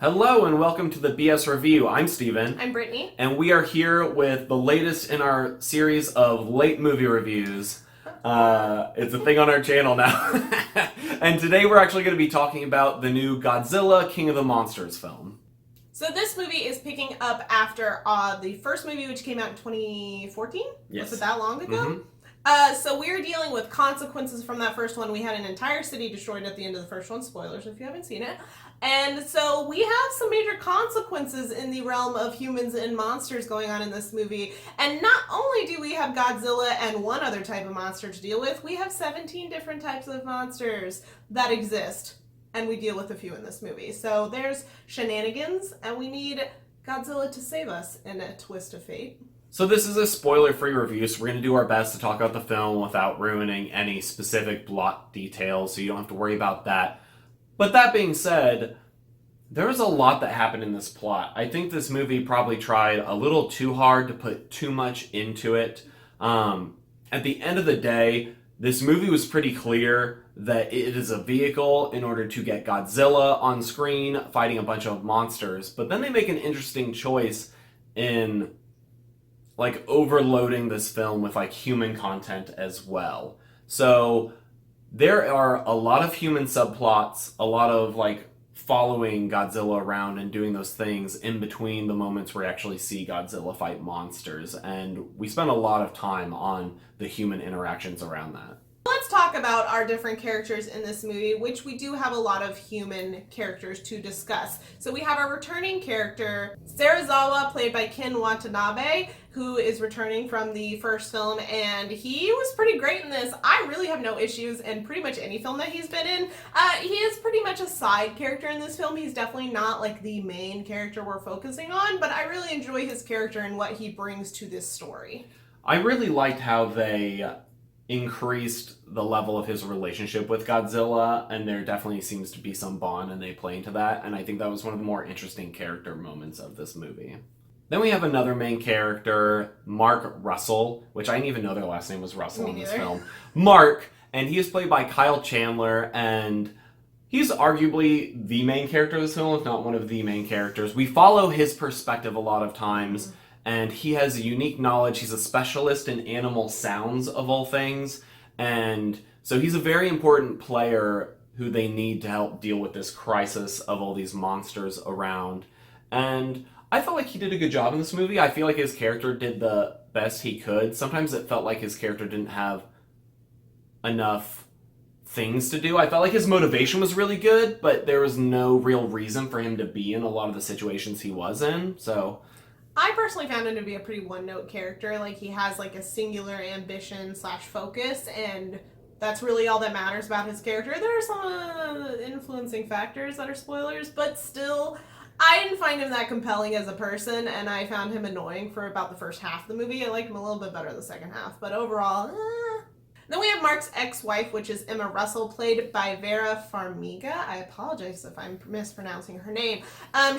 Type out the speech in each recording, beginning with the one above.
Hello and welcome to the BS Review. I'm Steven. I'm Brittany. And we are here with the latest in our series of late movie reviews. It's a thing on our channel now. And today we're actually going to be talking about the new Godzilla King of the Monsters film. So this movie is picking up after the first movie, which came out in 2014? Yes. Was it that long ago? Mm-hmm. So we're dealing with consequences from that first one. We had an entire city destroyed at the end of the first one. Spoilers if you haven't seen it. And so we have some major consequences in the realm of humans and monsters going on in this movie. And not only do we have Godzilla and one other type of monster to deal with, we have 17 different types of monsters that exist. And we deal with a few in this movie. So there's shenanigans, and we need Godzilla to save us in a twist of fate. So this is a spoiler-free review, so we're going to do our best to talk about the film without ruining any specific plot details, so you don't have to worry about that. But that being said, there was a lot that happened in this plot. I think this movie probably tried a little too hard to put too much into it. At the end of the day, this movie was pretty clear that it is a vehicle in order to get Godzilla on screen fighting a bunch of monsters. But then they make an interesting choice in overloading this film with human content as well. So there are a lot of human subplots, a lot of following Godzilla around and doing those things in between the moments where we actually see Godzilla fight monsters, and we spend a lot of time on the human interactions around that. Let's talk about our different characters in this movie, which we do have a lot of human characters to discuss. So we have our returning character, Serizawa, played by Ken Watanabe, who is returning from the first film, and he was pretty great in this. I really have no issues in pretty much any film that he's been in. He is pretty much a side character in this film. He's definitely not the main character we're focusing on, but I really enjoy his character and what he brings to this story. I really liked how they increased the level of his relationship with Godzilla, and there definitely seems to be some bond and they play into that, and I think that was one of the more interesting character moments of this movie. Then we have another main character, Mark Russell, which I didn't even know their last name was Russell in this film. Mark, and he is played by Kyle Chandler, and he's arguably the main character of this film, if not one of the main characters. We follow his perspective a lot of times, and he has a unique knowledge. He's a specialist in animal sounds, of all things, and so he's a very important player who they need to help deal with this crisis of all these monsters around. And I felt like he did a good job in this movie. I feel like his character did the best he could. Sometimes it felt like his character didn't have enough things to do. I felt like his motivation was really good, but there was no real reason for him to be in a lot of the situations he was in, so I personally found him to be a pretty one-note character. He has a singular ambition / focus, and that's really all that matters about his character. There are some influencing factors that are spoilers, but still, I didn't find him that compelling as a person, and I found him annoying for about the first half of the movie. I liked him a little bit better the second half, but overall, Then we have Mark's ex-wife, which is Emma Russell, played by Vera Farmiga. I apologize if I'm mispronouncing her name.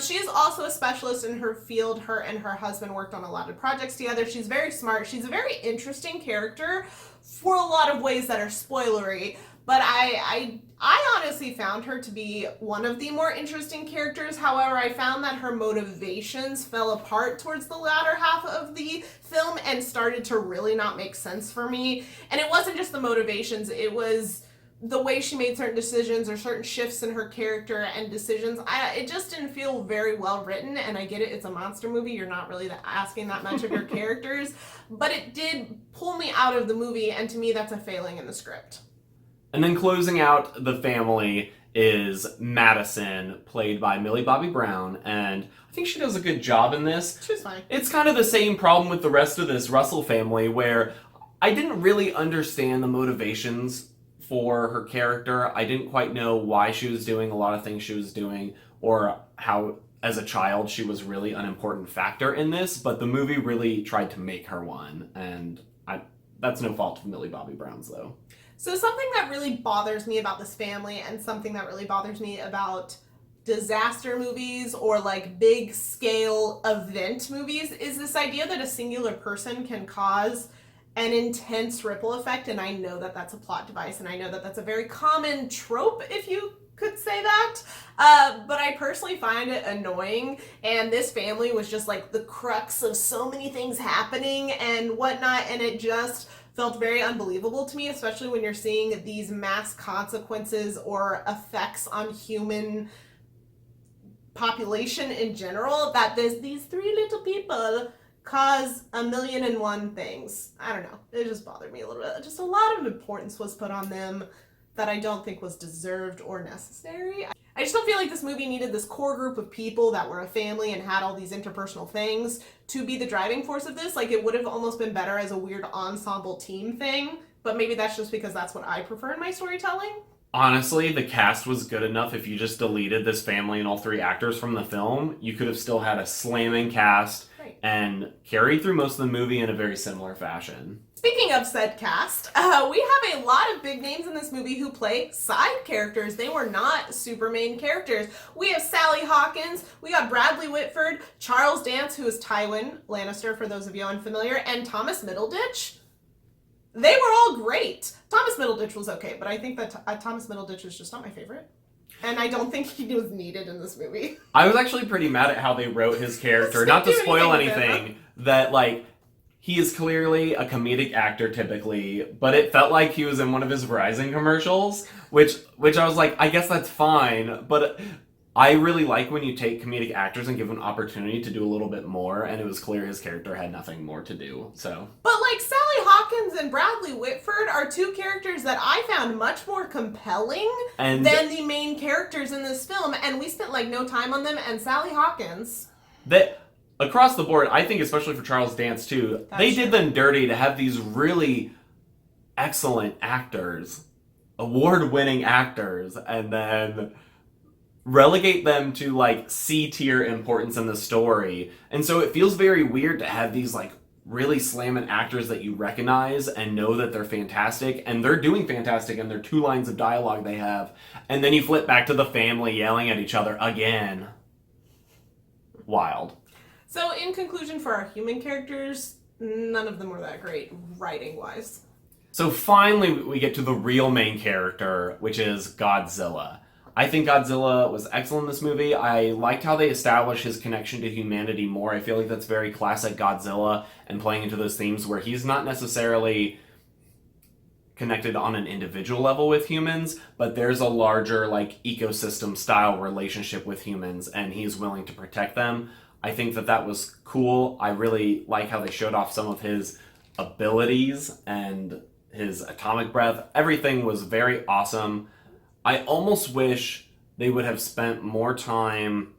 She is also a specialist in her field. Her and her husband worked on a lot of projects together. She's very smart. She's a very interesting character for a lot of ways that are spoilery. But I honestly found her to be one of the more interesting characters. However, I found that her motivations fell apart towards the latter half of the film and started to really not make sense for me. And it wasn't just the motivations, it was the way she made certain decisions or certain shifts in her character and decisions. It just didn't feel very well written, and I get it, it's a monster movie, you're not really asking that much of your characters, but it did pull me out of the movie, and to me that's a failing in the script. And then closing out the family is Madison, played by Millie Bobby Brown, and I think she does a good job in this. She's fine. It's kind of the same problem with the rest of this Russell family, where I didn't really understand the motivations for her character. I didn't quite know why she was doing a lot of things she was doing, or how, as a child, she was really an important factor in this, but the movie really tried to make her one, and that's no fault of Millie Bobby Brown's, though. So something that really bothers me about this family, and something that really bothers me about disaster movies or big scale event movies, is this idea that a singular person can cause an intense ripple effect. And I know that that's a plot device, and I know that that's a very common trope, if you could say that. But I personally find it annoying, and this family was just like the crux of so many things happening and whatnot, and it just felt very unbelievable to me, especially when you're seeing these mass consequences or effects on human population in general, that there's these three little people cause 1,000,001 things. I don't know. It just bothered me a little bit. Just a lot of importance was put on them that I don't think was deserved or necessary. I just don't feel like this movie needed this core group of people that were a family and had all these interpersonal things to be the driving force of this. Like, it would have almost been better as a weird ensemble team thing, but maybe that's just because that's what I prefer in my storytelling. Honestly, the cast was good enough. If you just deleted this family and all three actors from the film, you could have still had a slamming cast and carried through most of the movie in a very similar fashion. Speaking of said cast, we have a lot of big names in this movie who play side characters. They were not super main characters. We have Sally Hawkins, we got Bradley Whitford, Charles Dance, who is Tywin Lannister, for those of you unfamiliar, and Thomas Middleditch. They were all great. Thomas Middleditch was okay, but I think that Thomas Middleditch is just not my favorite. And I don't think he was needed in this movie. I was actually pretty mad at how they wrote his character. Not to spoil anything, that, like, he is clearly a comedic actor typically, but it felt like he was in one of his Verizon commercials, which I was like, I guess that's fine, but I really like when you take comedic actors and give them an opportunity to do a little bit more, and it was clear his character had nothing more to do, so. But, like, Sally Hawkins and Bradley Whitford are two characters that I found much more compelling than the main characters in this film, and we spent, like, no time on them, and Sally Hawkins. Across the board, I think especially for Charles Dance too, they did them dirty to have these really excellent actors, award-winning actors, and then relegate them to, like, C-tier importance in the story. And so it feels very weird to have these, like, really slamming actors that you recognize and know that they're fantastic, and they're doing fantastic in their 2 lines of dialogue they have, and then you flip back to the family yelling at each other again. Wild. So, in conclusion, for our human characters, none of them were that great, writing-wise. So finally, we get to the real main character, which is Godzilla. I think Godzilla was excellent in this movie. I liked how they established his connection to humanity more. I feel like that's very classic Godzilla, and playing into those themes where he's not necessarily connected on an individual level with humans, but there's a larger, like, ecosystem-style relationship with humans, and he's willing to protect them. I think that was cool. I really like how they showed off some of his abilities and his atomic breath. Everything was very awesome. I almost wish they would have spent more time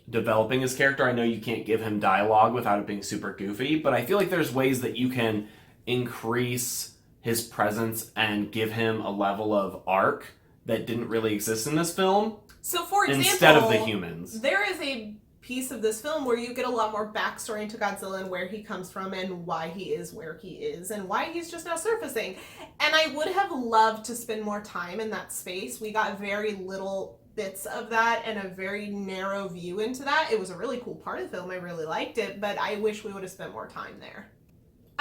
developing his character. I know you can't give him dialogue without it being super goofy, but I feel like there's ways that you can increase his presence and give him a level of arc that didn't really exist in this film. So, for example, instead of the humans, there is a piece of this film where you get a lot more backstory into Godzilla and where he comes from and why he is where he is and why he's just now surfacing. And I would have loved to spend more time in that space. We got very little bits of that and a very narrow view into that. It was a really cool part of the film. I really liked it, but I wish we would have spent more time there.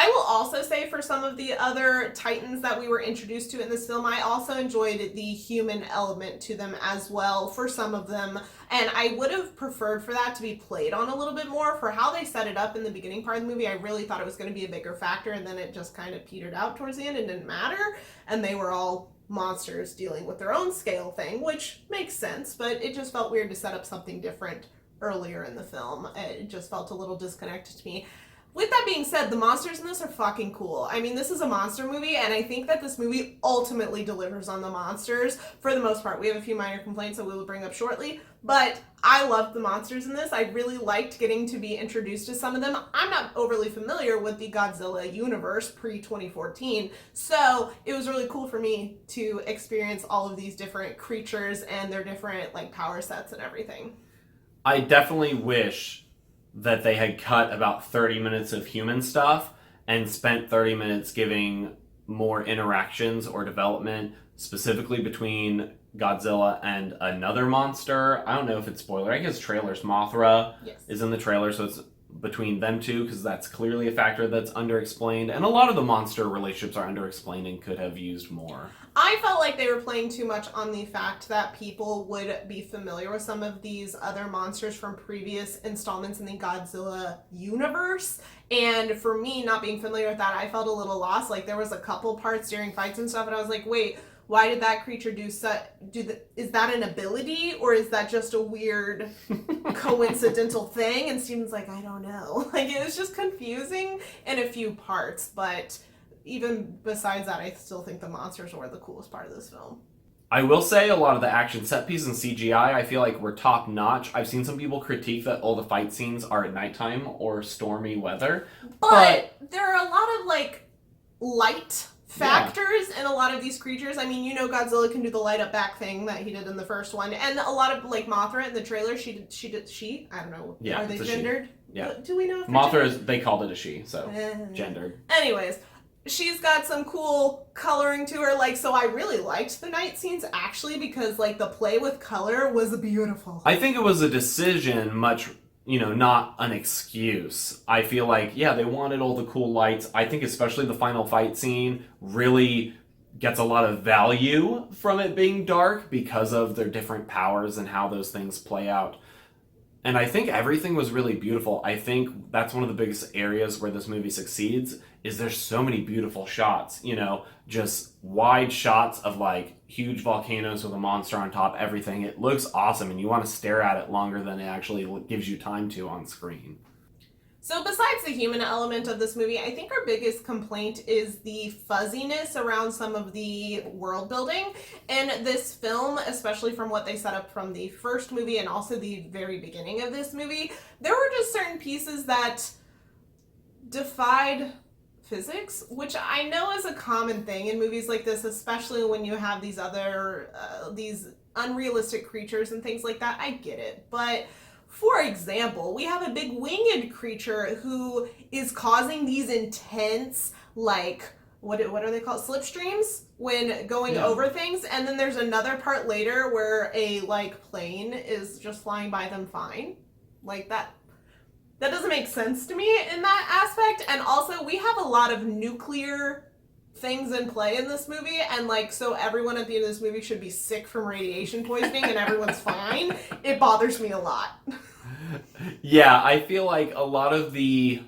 I will also say, for some of the other Titans that we were introduced to in this film, I also enjoyed the human element to them as well for some of them. And I would have preferred for that to be played on a little bit more. For how they set it up in the beginning part of the movie, I really thought it was going to be a bigger factor, and then it just kind of petered out towards the end and didn't matter. And they were all monsters dealing with their own scale thing, which makes sense, but it just felt weird to set up something different earlier in the film. It just felt a little disconnected to me. With that being said, the monsters in this are fucking cool. I mean, this is a monster movie, and I think that this movie ultimately delivers on the monsters for the most part. We have a few minor complaints that we will bring up shortly, but I loved the monsters in this. I really liked getting to be introduced to some of them. I'm not overly familiar with the Godzilla universe pre-2014, so it was really cool for me to experience all of these different creatures and their different, like, power sets and everything. I definitely wish that they had cut about 30 minutes of human stuff and spent 30 minutes giving more interactions or development specifically between Godzilla and another monster. I don't know if it's spoiler. I guess trailers. Mothra is in the trailer, so it's between them two, because that's clearly a factor that's underexplained, and a lot of the monster relationships are underexplained and could have used more. I felt like they were playing too much on the fact that people would be familiar with some of these other monsters from previous installments in the Godzilla universe. And for me, not being familiar with that, I felt a little lost. Like, there was a couple parts during fights and stuff, and I was like, wait, why did that creature is that an ability, or is that just a weird coincidental thing? And Steven's like, I don't know. Like, it was just confusing in a few parts, but even besides that, I still think the monsters were the coolest part of this film. I will say a lot of the action set pieces and CGI, I feel like were top notch. I've seen some people critique that all the fight scenes are at nighttime or stormy weather. But there are a lot of, like, light factors in a lot of these creatures. I mean, Godzilla can do the light up back thing that he did in the first one, and a lot of, like, Mothra in the trailer, she I don't know, yeah, are they gendered? Yeah. Do we know if Mothra, they called it a she, so gendered. Anyways, she's got some cool coloring to her, like, so I really liked the night scenes, actually, because, like, the play with color was beautiful. I think it was a decision, much, not an excuse. I feel like, yeah, they wanted all the cool lights. I think especially the final fight scene really gets a lot of value from it being dark because of their different powers and how those things play out. And I think everything was really beautiful. I think that's one of the biggest areas where this movie succeeds, is there's so many beautiful shots, just wide shots of, like, huge volcanoes with a monster on top, everything. It looks awesome, and you want to stare at it longer than it actually gives you time to on screen. So besides the human element of this movie, I think our biggest complaint is the fuzziness around some of the world building. In this film, especially from what they set up from the first movie and also the very beginning of this movie, there were just certain pieces that defied physics, which I know is a common thing in movies like this, especially when you have these other, these unrealistic creatures and things like that. I get it, but for example, we have a big winged creature who is causing these intense, like, what are they called? Slipstreams when going over things. And then there's another part later where a, like, plane is just flying by them fine. Like, that doesn't make sense to me in that aspect. And also, we have a lot of nuclear things in play in this movie, and, like, so everyone at the end of this movie should be sick from radiation poisoning and everyone's fine. It bothers me a lot. Yeah, I feel like a lot of the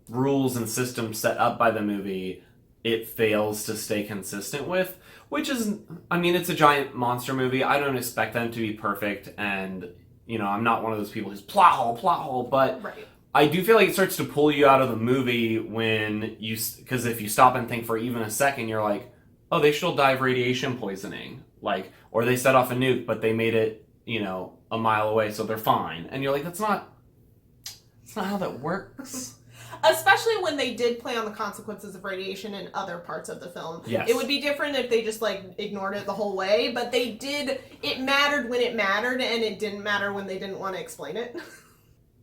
rules and systems set up by the movie, it fails to stay consistent with, which is, I mean, it's a giant monster movie. I don't expect them to be perfect, and, I'm not one of those people who's plot hole, but right. I do feel like it starts to pull you out of the movie when because if you stop and think for even a second, you're like, oh, they should die of radiation poisoning. Like, or they set off a nuke, but they made it, a mile away, so they're fine. And you're like, that's not how that works. Especially when they did play on the consequences of radiation in other parts of the film. Yes. It would be different if they just, like, ignored it the whole way, but they did, it mattered when it mattered, and it didn't matter when they didn't want to explain it.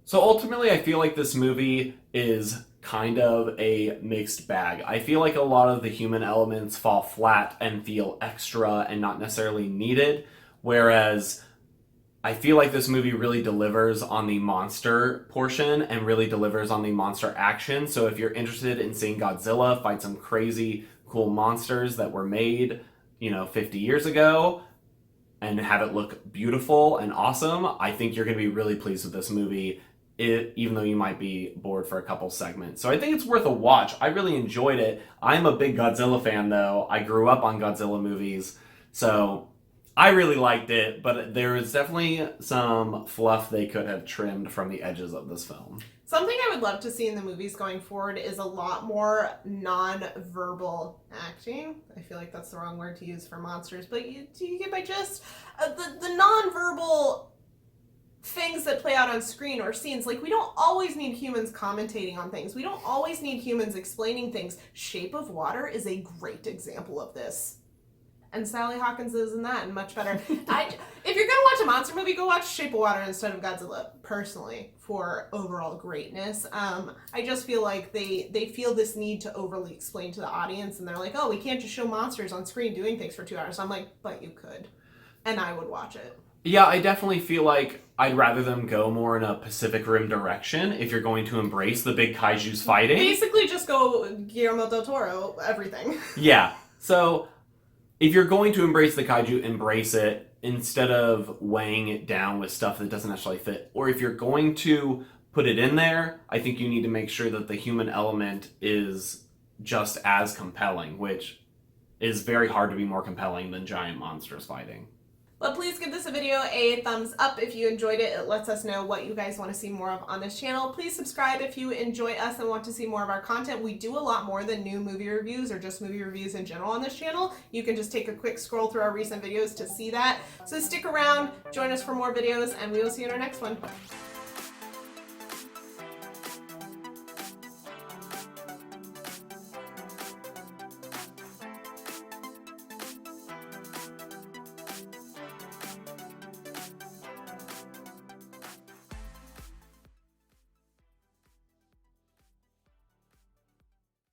So ultimately, I feel like this movie is kind of a mixed bag. I feel like a lot of the human elements fall flat and feel extra and not necessarily needed, whereas I feel like this movie really delivers on the monster portion and really delivers on the monster action. So if you're interested in seeing Godzilla fight some crazy cool monsters that were made, 50 years ago, and have it look beautiful and awesome, I think you're going to be really pleased with this movie, even though you might be bored for a couple segments. So I think it's worth a watch. I really enjoyed it. I'm a big Godzilla fan, though. I grew up on Godzilla movies, so I really liked it, but there is definitely some fluff they could have trimmed from the edges of this film. Something I would love to see in the movies going forward is a lot more non-verbal acting. I feel like that's the wrong word to use for monsters, but you get my gist? The non-verbal things that play out on screen or scenes. Like, we don't always need humans commentating on things. We don't always need humans explaining things. Shape of Water is a great example of this. And Sally Hawkins is in that, and much better. If you're gonna watch a monster movie, go watch Shape of Water instead of Godzilla, personally, for overall greatness. I just feel like they feel this need to overly explain to the audience, and they're like, oh, we can't just show monsters on screen doing things for 2 hours. So I'm like, but you could. And I would watch it. Yeah, I definitely feel like I'd rather them go more in a Pacific Rim direction if you're going to embrace the big kaijus fighting. Basically, just go Guillermo del Toro, everything. Yeah. So, if you're going to embrace the kaiju, embrace it instead of weighing it down with stuff that doesn't actually fit. Or if you're going to put it in there, I think you need to make sure that the human element is just as compelling, which is very hard to be more compelling than giant monsters fighting. But please give this video a thumbs up if you enjoyed it. It lets us know what you guys want to see more of on this channel. Please subscribe if you enjoy us and want to see more of our content. We do a lot more than new movie reviews or just movie reviews in general on this channel. You can just take a quick scroll through our recent videos to see that. So stick around, join us for more videos, and we will see you in our next one.